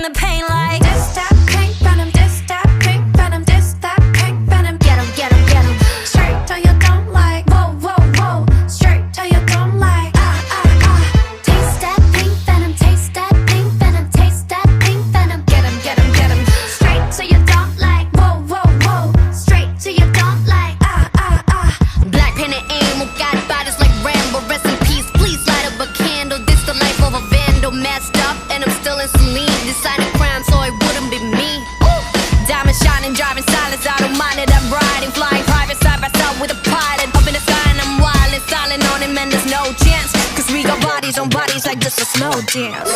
feeling the pain like this that pink venom, this that pink venom, this that pink venom. Get 'em, get 'em, get 'em. Straight till you don't like. Whoa, whoa, whoa. Straight till you don't like. Ah, ah, ah. Taste that pink venom, taste that pink venom, taste that pink venom. Get 'em, get 'em, get 'em. Straight till you don't like. Whoa, whoa, whoa. Straight till you don't like. Ah, ah, ah. Black pen and aim, who got bodies like Rambo. Rest in peace, please light up a candle. This the life of a vandal, messed up, and I'm still in saline. Decided crime, so it wouldn't be me. Ooh. Diamond shining, driving silence, I don't mind it. I'm riding, flying private side by side with a pilot. Up in the sky and I'm wild and silent on him, and there's no chance. Cause we got bodies on bodies like just a slow dance.